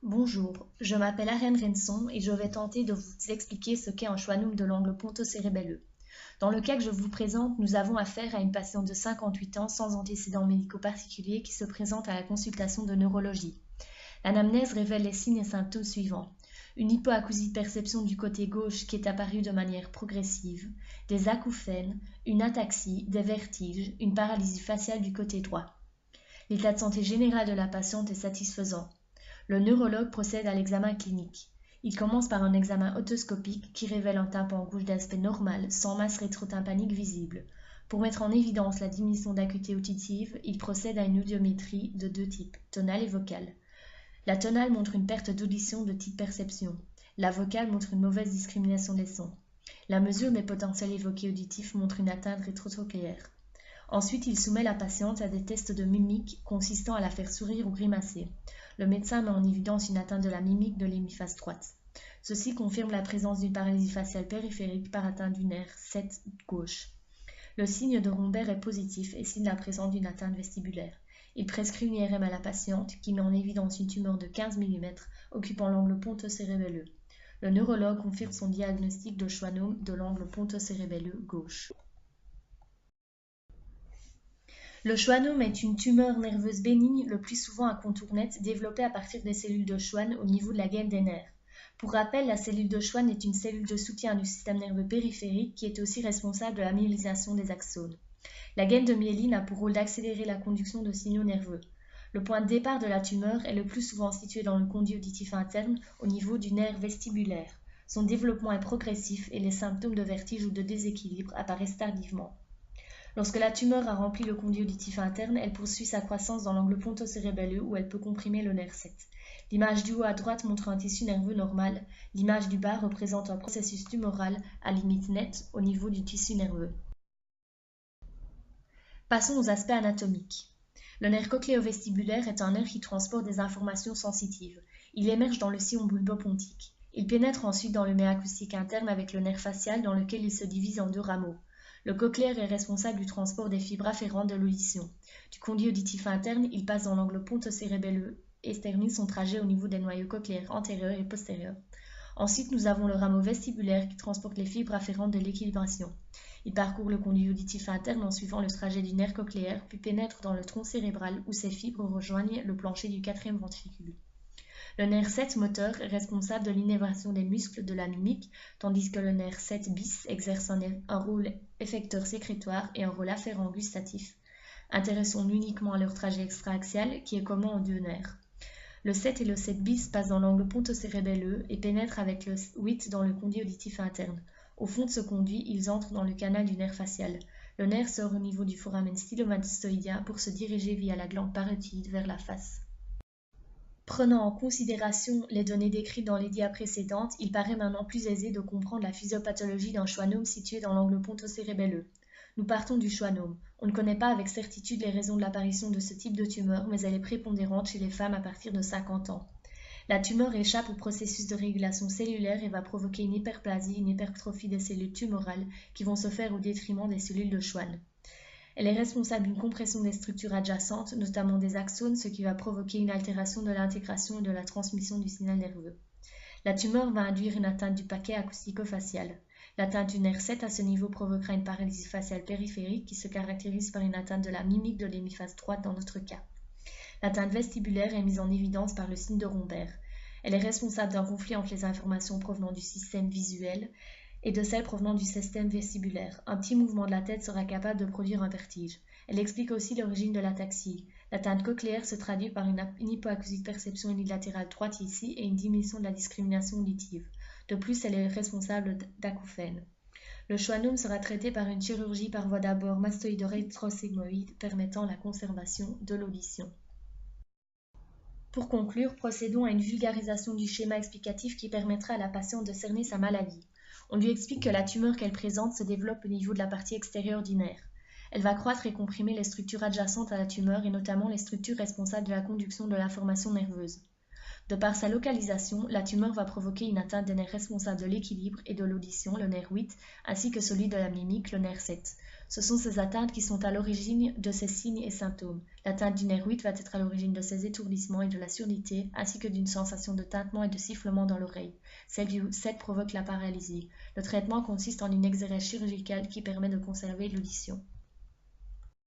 Bonjour, je m'appelle Arène Renson et je vais tenter de vous expliquer ce qu'est un schwannome de l'angle ponto-cérébelleux. Dans le cas que je vous présente, nous avons affaire à une patiente de 58 ans sans antécédents médicaux particuliers qui se présente à la consultation de neurologie. L'anamnèse révèle les signes et symptômes suivants. Une hypoacousie de perception du côté gauche qui est apparue de manière progressive, des acouphènes, une ataxie, des vertiges, une paralysie faciale du côté droit. L'état de santé général de la patiente est satisfaisant. Le neurologue procède à l'examen clinique. Il commence par un examen otoscopique qui révèle un tympan gauche d'aspect normal, sans masse rétrotympanique visible. Pour mettre en évidence la diminution d'acuité auditive, il procède à une audiométrie de deux types, tonale et vocale. La tonale montre une perte d'audition de type perception. La vocale montre une mauvaise discrimination des sons. La mesure des potentiels évoqués auditifs montre une atteinte rétrocochléaire. Ensuite, il soumet la patiente à des tests de mimique consistant à la faire sourire ou grimacer. Le médecin met en évidence une atteinte de la mimique de l'hémiphase droite. Ceci confirme la présence d'une paralysie faciale périphérique par atteinte du nerf 7 gauche. Le signe de Rombert est positif et signe la présence d'une atteinte vestibulaire. Il prescrit une IRM à la patiente qui met en évidence une tumeur de 15 mm occupant l'angle ponto-cérébelleux. Le neurologue confirme son diagnostic de schwannome de l'angle ponto-cérébelleux gauche. Le schwannome est une tumeur nerveuse bénigne, le plus souvent à contour net, développée à partir des cellules de Schwann au niveau de la gaine des nerfs. Pour rappel, la cellule de Schwann est une cellule de soutien du système nerveux périphérique qui est aussi responsable de la myélisation des axones. La gaine de myéline a pour rôle d'accélérer la conduction de signaux nerveux. Le point de départ de la tumeur est le plus souvent situé dans le conduit auditif interne, au niveau du nerf vestibulaire. Son développement est progressif et les symptômes de vertige ou de déséquilibre apparaissent tardivement. Lorsque la tumeur a rempli le conduit auditif interne, elle poursuit sa croissance dans l'angle ponto-cérébelleux où elle peut comprimer le nerf 7. L'image du haut à droite montre un tissu nerveux normal. L'image du bas représente un processus tumoral à limite nette au niveau du tissu nerveux. Passons aux aspects anatomiques. Le nerf cochléo-vestibulaire est un nerf qui transporte des informations sensitives. Il émerge dans le sillon bulbopontique. Il pénètre ensuite dans le méa acoustique interne avec le nerf facial dans lequel il se divise en deux rameaux. Le cochléaire est responsable du transport des fibres afférentes de l'audition. Du conduit auditif interne, il passe dans l'angle ponto-cérébelleux et termine son trajet au niveau des noyaux cochléaires antérieurs et postérieurs. Ensuite, nous avons le rameau vestibulaire qui transporte les fibres afférentes de l'équilibration. Il parcourt le conduit auditif interne en suivant le trajet du nerf cochléaire, puis pénètre dans le tronc cérébral où ses fibres rejoignent le plancher du quatrième ventricule. Le nerf 7 moteur est responsable de l'innervation des muscles de la mimique, tandis que le nerf 7 bis exerce un rôle effecteur sécrétoire et un rôle afférent gustatif. Intéressons-nous uniquement à leur trajet extra-axial qui est commun aux deux nerfs. Le 7 et le 7 bis passent dans l'angle ponto-cérébelleux et pénètrent avec le 8 dans le conduit auditif interne. Au fond de ce conduit, ils entrent dans le canal du nerf facial. Le nerf sort au niveau du foramen stylomastoïdien pour se diriger via la glande parotidienne vers la face. Prenant en considération les données décrites dans les dias précédentes, il paraît maintenant plus aisé de comprendre la physiopathologie d'un schwannome situé dans l'angle ponto-cérébelleux. Nous partons du schwannome. On ne connaît pas avec certitude les raisons de l'apparition de ce type de tumeur, mais elle est prépondérante chez les femmes à partir de 50 ans. La tumeur échappe au processus de régulation cellulaire et va provoquer une hyperplasie, une hypertrophie des cellules tumorales qui vont se faire au détriment des cellules de Schwann. Elle est responsable d'une compression des structures adjacentes, notamment des axones, ce qui va provoquer une altération de l'intégration et de la transmission du signal nerveux. La tumeur va induire une atteinte du paquet acoustico-facial. L'atteinte du nerf 7 à ce niveau provoquera une paralysie faciale périphérique qui se caractérise par une atteinte de la mimique de l'hémiphase droite dans notre cas. L'atteinte vestibulaire est mise en évidence par le signe de Rombert. Elle est responsable d'un conflit entre les informations provenant du système visuel et de celles provenant du système vestibulaire. Un petit mouvement de la tête sera capable de produire un vertige. Elle explique aussi l'origine de l'ataxie. L'atteinte cochléaire se traduit par une hypoacousie de perception unilatérale droite ici et une diminution de la discrimination auditive. De plus, elle est responsable d'acouphènes. Le schwannome sera traité par une chirurgie par voie d'abord mastoïdo-rétrosigmoïde permettant la conservation de l'audition. Pour conclure, procédons à une vulgarisation du schéma explicatif qui permettra à la patiente de cerner sa maladie. On lui explique que la tumeur qu'elle présente se développe au niveau de la partie extérieure du nerf. Elle va croître et comprimer les structures adjacentes à la tumeur et notamment les structures responsables de la conduction de l'information nerveuse. De par sa localisation, la tumeur va provoquer une atteinte des nerfs responsables de l'équilibre et de l'audition, le nerf 8, ainsi que celui de la mimique, le nerf 7. Ce sont ces atteintes qui sont à l'origine de ces signes et symptômes. L'atteinte du nerf 8 va être à l'origine de ces étourdissements et de la surdité, ainsi que d'une sensation de tintement et de sifflement dans l'oreille. Celle du 7 provoque la paralysie. Le traitement consiste en une exérèse chirurgicale qui permet de conserver l'audition.